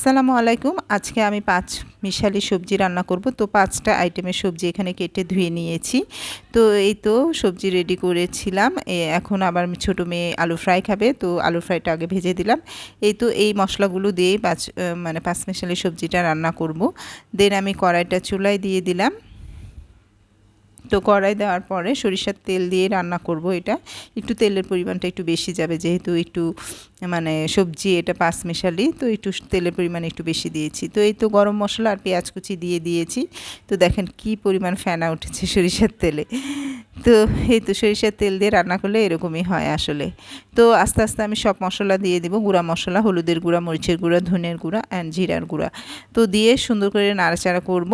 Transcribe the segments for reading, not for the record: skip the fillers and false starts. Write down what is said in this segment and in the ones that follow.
আসসালামু আলাইকুম। আজকে আমি ৫ মিশালি সবজি রান্না করব। তো ৫টা আইটেমের সবজি এখানে কেটে ধুয়ে নিয়েছি। তো এই তো সবজি রেডি করেছিলাম। এখন আবার ছোট মেয়ে আলু ফ্রাই খাবে, তো আলু ফ্রাইটা আগে ভেজে দিলাম। এই তো এই মশলাগুলো দিয়েই ৫ মিশালি সবজিটা রান্না করব। দেন আমি কড়াইটা চুলায় দিয়ে দিলাম। তো কড়াই দেওয়ার পরে সরিষার তেল দিয়ে রান্না করব। এটা একটু তেলের পরিমাণটা একটু বেশি যাবে, যেহেতু একটু সবজি এটা ৫ মিশালি, তো একটু তেলের পরিমাণ একটু বেশি দিয়েছি। তো এই তো গরম মশলা আর পেঁয়াজ কুচি দিয়ে দিয়েছি। তো দেখেন কি পরিমাণ ফেনা উঠেছে সরিষার তেলে। তো এই তো সরিষার তেল দিয়ে রান্না করলে এরকমই হয় আসলে। তো আস্তে আস্তে আমি সব মশলা দিয়ে দেবো। গুঁড়া মশলা, হলুদের গুঁড়া, মরিচের গুঁড়া, ধনের গুঁড়া অ্যান্ড জিরার গুঁড়া। তো দিয়ে সুন্দর করে নাড়াচাড়া করব।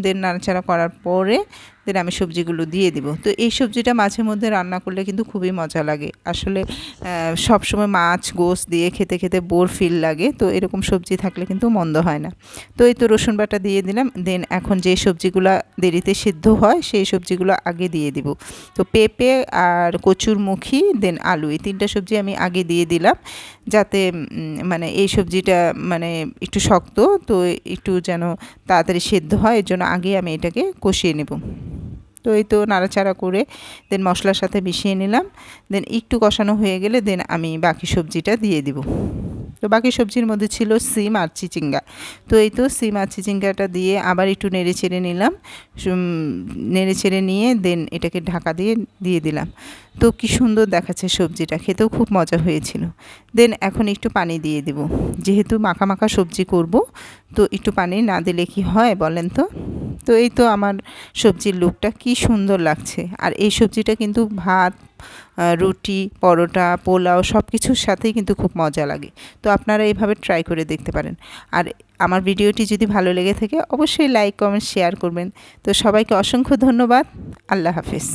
দেন নাড়াচাড়া করার পরে দেন আমি সবজিগুলো দিয়ে দিব। তো এই সবজিটা মাঝে মধ্যে রান্না করলে কিন্তু খুবই মজা লাগে আসলে। সবসময় মাছ গোশ দিয়ে খেতে খেতে বোর ফিল লাগে, তো এরকম সবজি থাকলে কিন্তু মন্দ হয় না। তো এই তো রসুন বাটা দিয়ে দিলাম। দেন এখন যে সবজিগুলো দেরিতে সিদ্ধ হয় সেই সবজিগুলো আগে দিয়ে দিব। তো পেঁপে আর কচুরমুখী দেন আলু, এই 3টা সবজি আমি আগে দিয়ে দিলাম, যাতে এই সবজিটা একটু শক্ত, তো একটু যেন তাড়াতাড়ি সেদ্ধ হয়, এর জন্য আগে আমি এটাকে কষিয়ে নেব। তো এই তো নাড়াচাড়া করে দেন মশলার সাথে মিশিয়ে নিলাম। দেন একটু কষানো হয়ে গেলে দেন আমি বাকি সবজিটা দিয়ে দিব। তো বাকি সবজির মধ্যে ছিল সিম আর চিচিঙ্গা। তো এই তো সিম আর চিচিঙ্গাটা দিয়ে আবার একটু নেড়ে চেড়ে নিলাম। নেড়ে চেড়ে নিয়ে দেন এটাকে ঢাকা দিয়ে দিয়ে দিলাম। তো কি সুন্দর দেখাচ্ছে সবজিটা, খেতেও খুব মজা হয়েছিল। দেন এখন একটু পানি দিয়ে দেব, যেহেতু মাখা মাখা সবজি করব, তো একটু পানি না দিলে কি হয় বলেন তো। তো এই তো আমার সবজির লুকটা কি সুন্দর লাগছে। আর এই সবজিটা কিন্তু ভাত, রুটি, পরোটা, পোলাও সব কিছুর সাথেই কিন্তু খুব মজা লাগে। তো আপনারা এইভাবে ট্রাই করে দেখতে পারেন। আর আমার ভিডিওটি যদি ভালো লেগে থাকে অবশ্যই লাইক, কমেন্ট, শেয়ার করবেন। তো সবাইকে অসংখ্য ধন্যবাদ। আল্লাহ হাফেজ।